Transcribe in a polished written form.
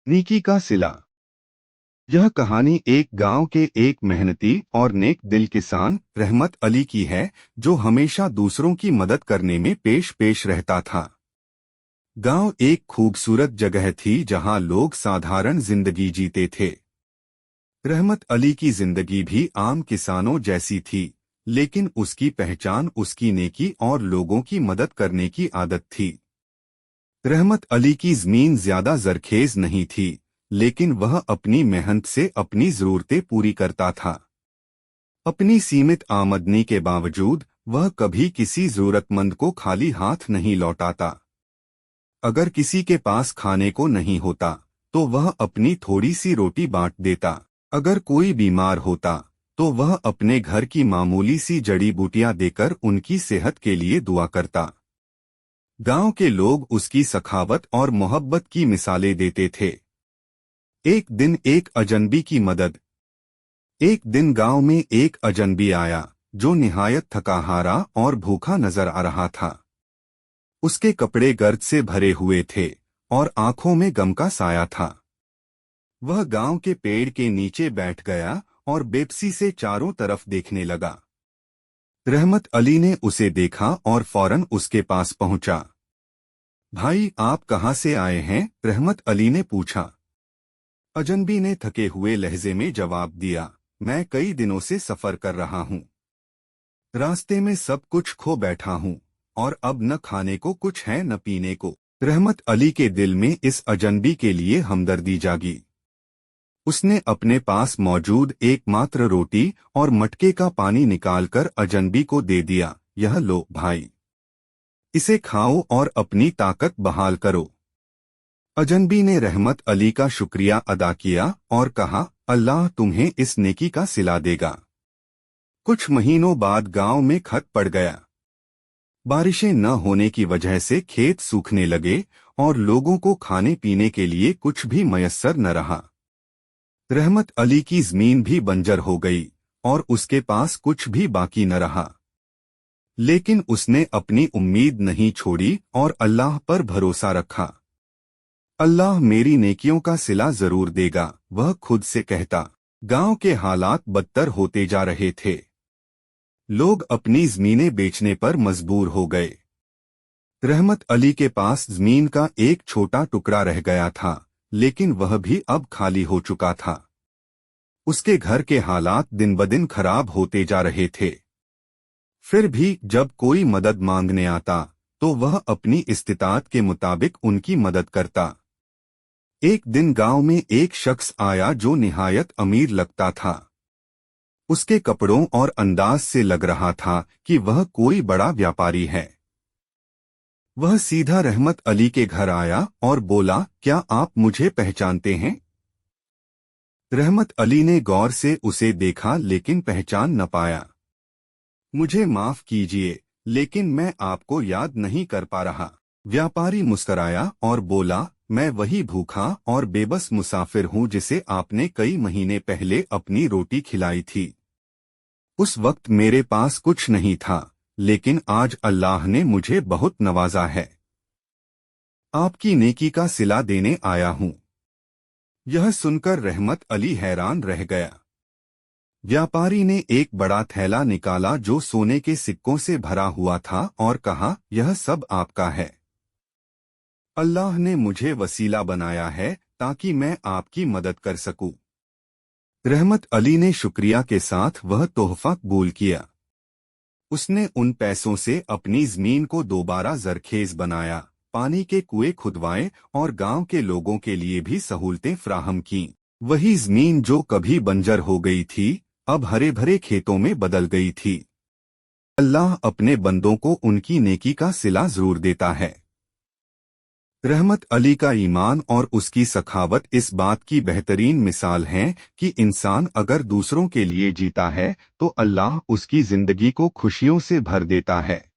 नेकी का सिला। यह कहानी एक गांव के एक मेहनती और नेक दिल किसान रहमत अली की है, जो हमेशा दूसरों की मदद करने में पेश पेश रहता था। गांव एक खूबसूरत जगह थी जहां लोग साधारण जिंदगी जीते थे। रहमत अली की जिंदगी भी आम किसानों जैसी थी, लेकिन उसकी पहचान उसकी नेकी और लोगों की मदद करने की आदत थी। रहमत अली की जमीन ज्यादा जरखेज नहीं थी, लेकिन वह अपनी मेहनत से अपनी जरूरतें पूरी करता था। अपनी सीमित आमदनी के बावजूद वह कभी किसी जरूरतमंद को खाली हाथ नहीं लौटाता। अगर किसी के पास खाने को नहीं होता, तो वह अपनी थोड़ी सी रोटी बांट देता। अगर कोई बीमार होता, तो वह अपने घर की मामूली सी जड़ी बूटियां देकर उनकी सेहत के लिए दुआ करता। गांव के लोग उसकी सखावत और मोहब्बत की मिसालें देते थे। एक दिन एक अजनबी की मदद। एक दिन गांव में एक अजनबी आया, जो निहायत थकाहारा और भूखा नजर आ रहा था। उसके कपड़े गर्द से भरे हुए थे और आंखों में गम का साया था। वह गांव के पेड़ के नीचे बैठ गया और बेबसी से चारों तरफ देखने लगा। रहमत अली ने उसे देखा और फौरन उसके पास पहुंचा। भाई, आप कहाँ से आए हैं? रहमत अली ने पूछा। अजनबी ने थके हुए लहजे में जवाब दिया, मैं कई दिनों से सफर कर रहा हूँ। रास्ते में सब कुछ खो बैठा हूँ और अब न खाने को कुछ है न पीने को। रहमत अली के दिल में इस अजनबी के लिए हमदर्दी जागी। उसने अपने पास मौजूद एकमात्र रोटी और मटके का पानी निकालकर अजनबी को दे दिया। यह लो भाई, इसे खाओ और अपनी ताकत बहाल करो। अजनबी ने रहमत अली का शुक्रिया अदा किया और कहा, अल्लाह तुम्हें इस नेकी का सिला देगा। कुछ महीनों बाद गांव में खत पड़ गया। बारिशें न होने की वजह से खेत सूखने लगे और लोगों को खाने पीने के लिए कुछ भी मयस्सर न रहा। रहमत अली की जमीन भी बंजर हो गई और उसके पास कुछ भी बाकी न रहा। लेकिन उसने अपनी उम्मीद नहीं छोड़ी और अल्लाह पर भरोसा रखा। अल्लाह मेरी नेकियों का सिला जरूर देगा, वह खुद से कहता। गांव के हालात बदतर होते जा रहे थे। लोग अपनी जमीनें बेचने पर मजबूर हो गए। रहमत अली के पास जमीन का एक छोटा टुकड़ा रह गया था, लेकिन वह भी अब खाली हो चुका था। उसके घर के हालात दिन ब दिन खराब होते जा रहे थे। फिर भी जब कोई मदद मांगने आता, तो वह अपनी इस्तिताअत के मुताबिक उनकी मदद करता। एक दिन गांव में एक शख्स आया जो निहायत अमीर लगता था। उसके कपड़ों और अंदाज से लग रहा था कि वह कोई बड़ा व्यापारी है। वह सीधा रहमत अली के घर आया और बोला, क्या आप मुझे पहचानते हैं? रहमत अली ने गौर से उसे देखा लेकिन पहचान न पाया। मुझे माफ कीजिए, लेकिन मैं आपको याद नहीं कर पा रहा। व्यापारी मुस्कराया और बोला, मैं वही भूखा और बेबस मुसाफिर हूँ जिसे आपने कई महीने पहले अपनी रोटी खिलाई थी। उस वक्त मेरे पास कुछ नहीं था, लेकिन आज अल्लाह ने मुझे बहुत नवाजा है। आपकी नेकी का सिला देने आया हूँ। यह सुनकर रहमत अली हैरान रह गया। व्यापारी ने एक बड़ा थैला निकाला जो सोने के सिक्कों से भरा हुआ था और कहा, यह सब आपका है। अल्लाह ने मुझे वसीला बनाया है ताकि मैं आपकी मदद कर सकूं। रहमत अली ने शुक्रिया के साथ वह तोहफा कबूल किया। उसने उन पैसों से अपनी जमीन को दोबारा जरखेज बनाया, पानी के कुएं खुदवाए और गांव के लोगों के लिए भी सहूलतें फ्राहम कीं। वही जमीन जो कभी बंजर हो गई थी, अब हरे भरे खेतों में बदल गई थी। अल्लाह अपने बंदों को उनकी नेकी का सिला जरूर देता है। रहमत अली का ईमान और उसकी सखावत इस बात की बेहतरीन मिसाल हैं कि इंसान अगर दूसरों के लिए जीता है, तो अल्लाह उसकी जिंदगी को खुशियों से भर देता है।